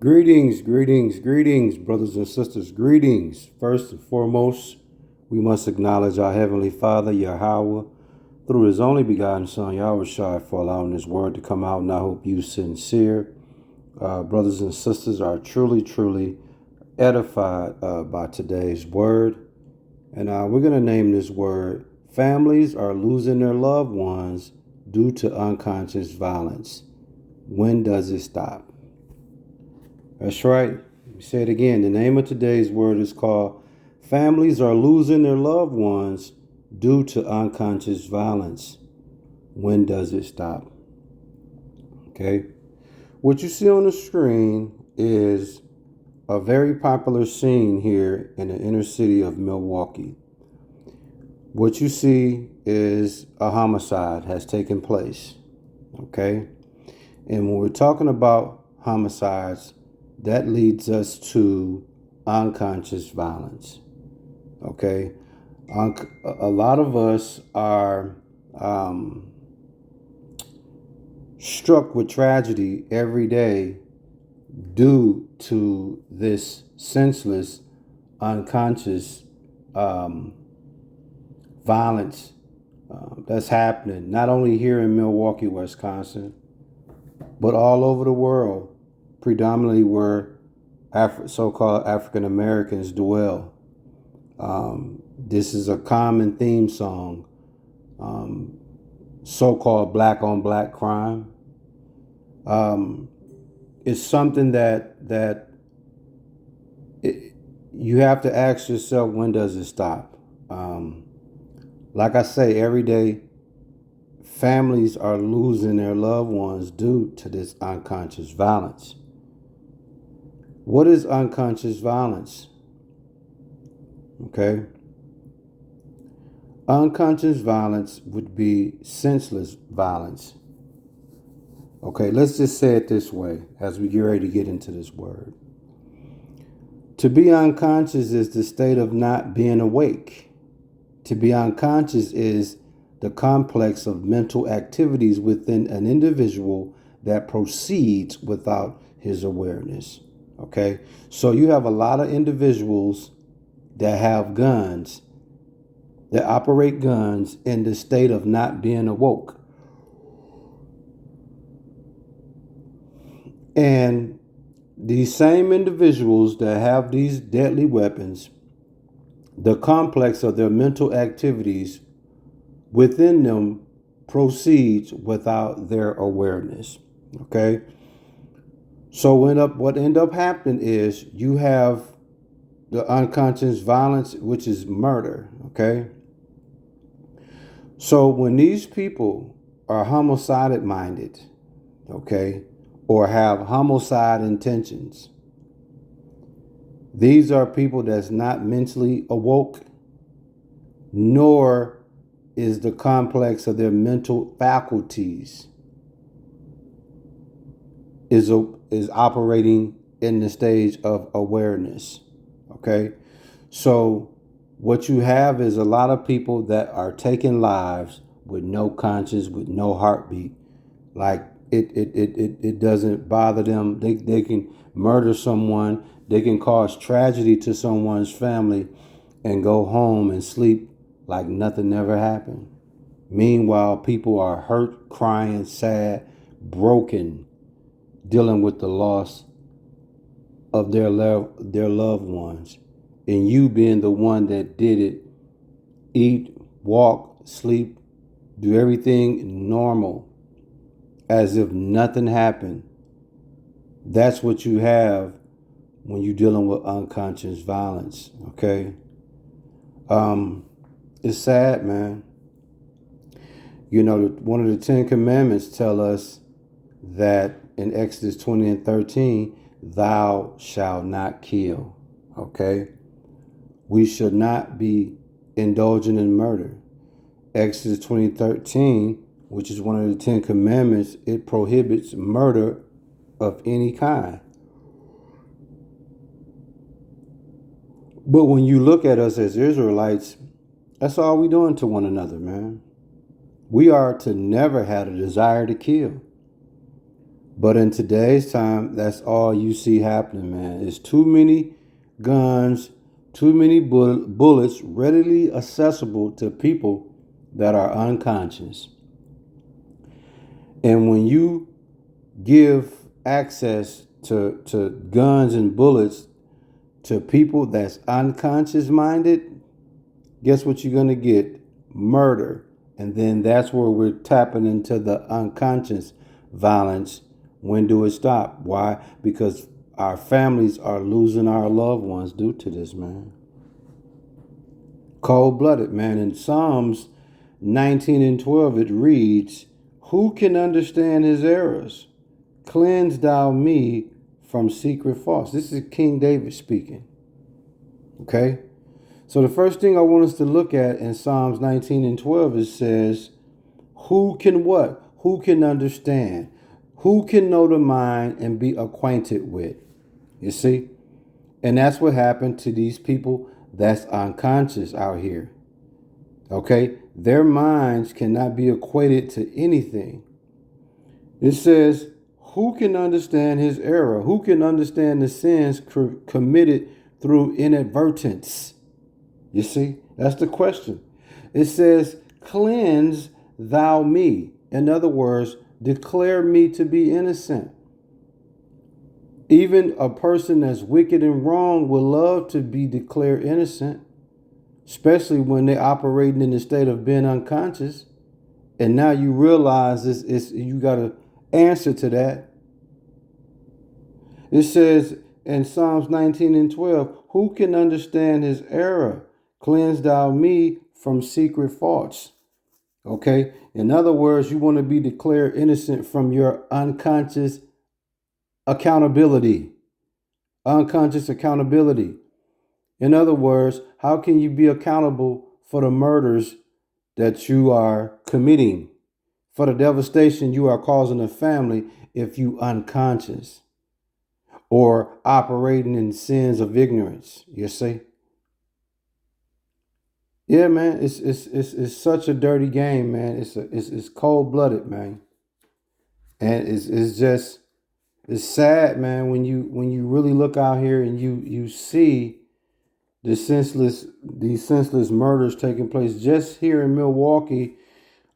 Greetings, greetings, greetings, brothers and sisters. Greetings. First and foremost, we must acknowledge our Heavenly Father, Yahweh, through His only begotten Son, Yahweh Shai, for allowing His word to come out. And I hope you sincere brothers and sisters are truly edified by today's word. And we're going to name this word, Families Are Losing Their Loved Ones Due to Unconscious Violence. When does it stop? That's right. Let me say it again. The name of today's word is called Families Are Losing Their Loved Ones Due to Unconscious Violence. When does it stop? Okay. What you see on the screen is a very popular scene here in the inner city of Milwaukee. What you see is a homicide has taken place. Okay. And when we're talking about homicides, that leads us to unconscious violence. Okay. A lot of us are struck with tragedy every day due to this senseless, unconscious violence that's happening, not only here in Milwaukee, Wisconsin, but all over the world, predominantly where so-called African Americans dwell. This is a common theme song, so-called black on black crime. It's something that you have to ask yourself, when does it stop? Like I say, every day, families are losing their loved ones due to this unconscious violence. What is unconscious violence? Okay. Unconscious violence would be senseless violence. Okay, let's just say it this way as we get ready to get into this word. To be unconscious is the state of not being awake. To be unconscious is the complex of mental activities within an individual that proceeds without his awareness. Okay, so you have a lot of individuals that have guns, that operate guns in the state of not being awoke. And these same individuals that have these deadly weapons, the complex of their mental activities within them proceeds without their awareness. Okay. So what end up happening is you have the unconscious violence, which is murder. Okay. So when these people are homicidal minded, okay, or have homicide intentions, these are people that's not mentally awoke, nor is the complex of their mental faculties is operating in the stage of awareness. Okay. So what you have is a lot of people that are taking lives with no conscience, with no heartbeat. Like it doesn't bother them. They can murder someone. They can cause tragedy to someone's family and go home and sleep like nothing ever happened. Meanwhile, people are hurt, crying, sad, broken, dealing with the loss of their loved ones. And you being the one that did it, eat, walk, sleep, do everything normal as if nothing happened. That's what you have when you're dealing with unconscious violence. Okay. It's sad, man. You know, one of the 10 Commandments tell us that in Exodus 20 and 13, thou shalt not kill. Okay. We should not be indulging in murder. Exodus 20:13, which is one of the 10 Commandments, it prohibits murder of any kind. But when you look at us as Israelites, that's all we doing to one another, man. We are to never have a desire to kill. But in today's time, that's all you see happening, man. It's too many guns, too many bullets readily accessible to people that are unconscious. And when you give access to guns and bullets to people that's unconscious minded, guess what you're going to get? Murder. And then that's where we're tapping into the unconscious violence. When do it stop? Why? Because our families are losing our loved ones due to this, man. Cold-blooded, man. In Psalms 19 and 12, it reads, "Who can understand his errors? Cleanse thou me from secret faults." This is King David speaking. Okay? So the first thing I want us to look at in Psalms 19 and 12, it says, who can what? Who can understand? Who can know the mind and be acquainted with? You see? And that's what happened to these people that's unconscious out here. Okay? Their minds cannot be equated to anything. It says, who can understand his error? Who can understand the sins committed through inadvertence? You see, that's the question. It says, cleanse thou me. In other words, declare me to be innocent. Even a person that's wicked and wrong would love to be declared innocent, especially when they're operating in the state of being unconscious. And now you realize you got to answer to that. It says in Psalms 19 and 12, who can understand his error? Cleanse thou me from secret faults. Okay? In other words, you want to be declared innocent from your unconscious accountability. Unconscious accountability. In other words, how can you be accountable for the murders that you are committing, for the devastation you are causing a family if you unconscious or operating in sins of ignorance? You see? Yeah, man, it's such a dirty game, man. It's cold-blooded, man. And it's sad, man, when you really look out here and you see these senseless murders taking place just here in Milwaukee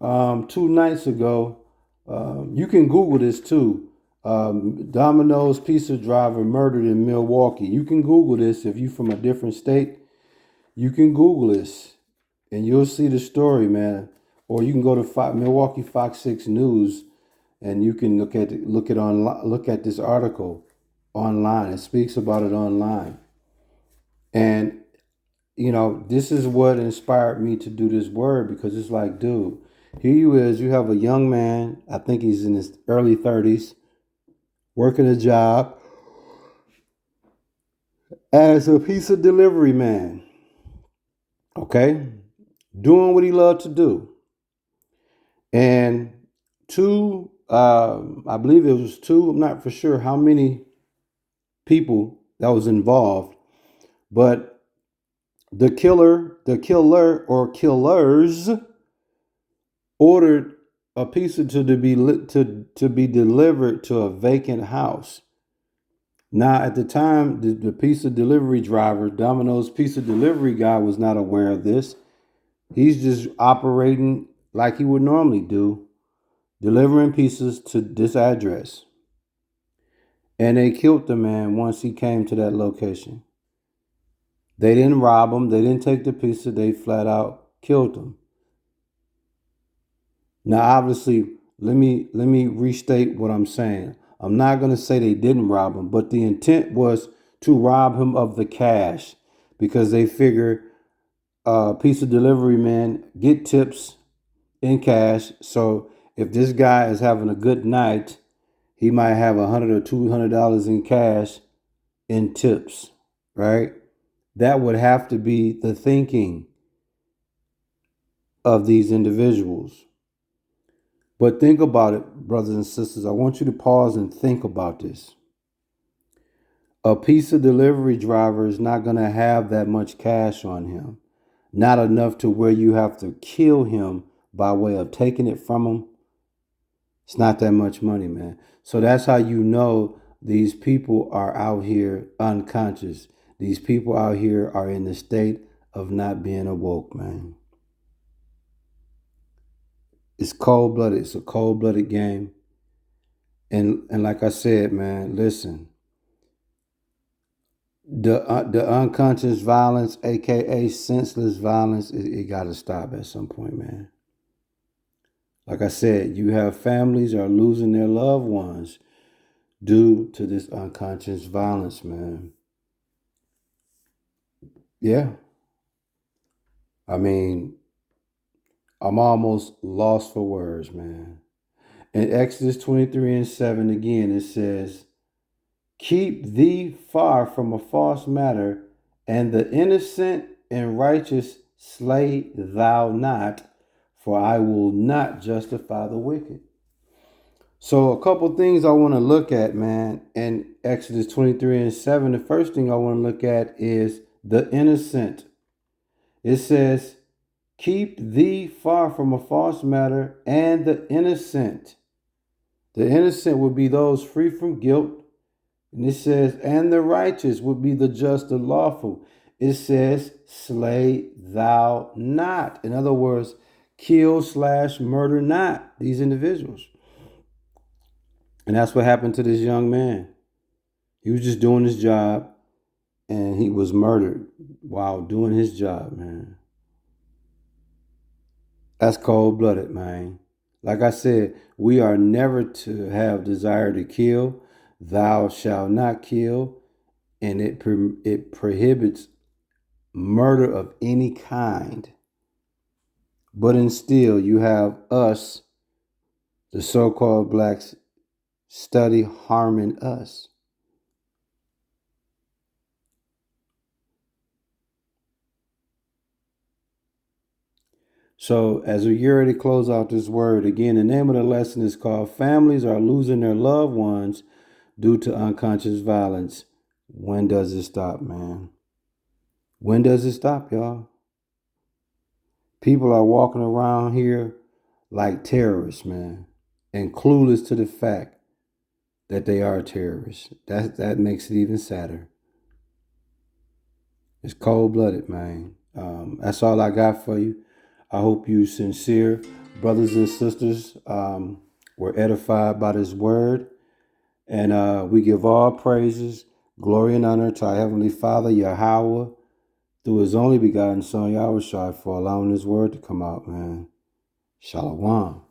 2 nights ago. You can Google this too. Domino's pizza driver murdered in Milwaukee. You can Google this if you're from a different state. You can Google this. And you'll see the story, man. Or you can go to Milwaukee Fox 6 News, and you can look at this article online. It speaks about it online. And this is what inspired me to do this word, because it's like, dude, here you have a young man. I think he's in his early 30s, working a job as a pizza delivery man. Okay? Doing what he loved to do. And I believe it was 2, I'm not for sure how many people that was involved, but the killer or killers ordered a pizza to be delivered to a vacant house. Now, at the time, the pizza delivery driver, Domino's pizza delivery guy, was not aware of this. He's just operating like he would normally do, delivering pizzas to this address. And they killed the man once he came to that location. They didn't rob him. They didn't take the pizza. They flat out killed him. Now, obviously, let me restate what I'm saying. I'm not going to say they didn't rob him, but the intent was to rob him of the cash, because they figure pizza delivery men get tips in cash. So if this guy is having a good night, he might have $100 or $200 in cash in tips, right? That would have to be the thinking of these individuals. But think about it, brothers and sisters. I want you to pause and think about this. A pizza delivery driver is not going to have that much cash on him. Not enough to where you have to kill him by way of taking it from him, It's not that much money, man. So that's how you know these people are out here unconscious. These people out here are in the state of not being awoke, man. It's cold blooded. It's a cold blooded game. And like I said, man, listen. The unconscious violence, aka senseless violence, it got to stop at some point, man. Like I said, you have families are losing their loved ones due to this unconscious violence, man. Yeah. I mean, I'm almost lost for words, man. In Exodus 23:7, again, it says, keep thee far from a false matter, and the innocent and righteous slay thou not, for I will not justify the wicked. So a couple things I want to look at, man, in Exodus 23:7. The first thing I want to look at is the innocent. It says, keep thee far from a false matter and the innocent. The innocent would be those free from guilt. And it says, and the righteous would be the just, the lawful. It says, slay thou not. In other words, kill/murder not these individuals. And that's what happened to this young man. He was just doing his job and he was murdered while doing his job, man. That's cold-blooded, man. Like I said, we are never to have desire to kill. Thou shalt not kill. And it prohibits murder of any kind. But instead, you have us, the so-called blacks, study harming us. So as we get ready to close out this word, again, the name of the lesson is called Families Are Losing Their Loved Ones Due to Unconscious Violence. When does it stop, man? When does it stop, y'all? People are walking around here like terrorists, man, and clueless to the fact that they are terrorists. That makes it even sadder. It's cold-blooded, man. That's all I got for you. I hope you sincere brothers and sisters were edified by this word. And we give all praises, glory, and honor to our Heavenly Father, Yahweh, through His only begotten Son, Yahushua, for allowing His word to come out, man. Shalom.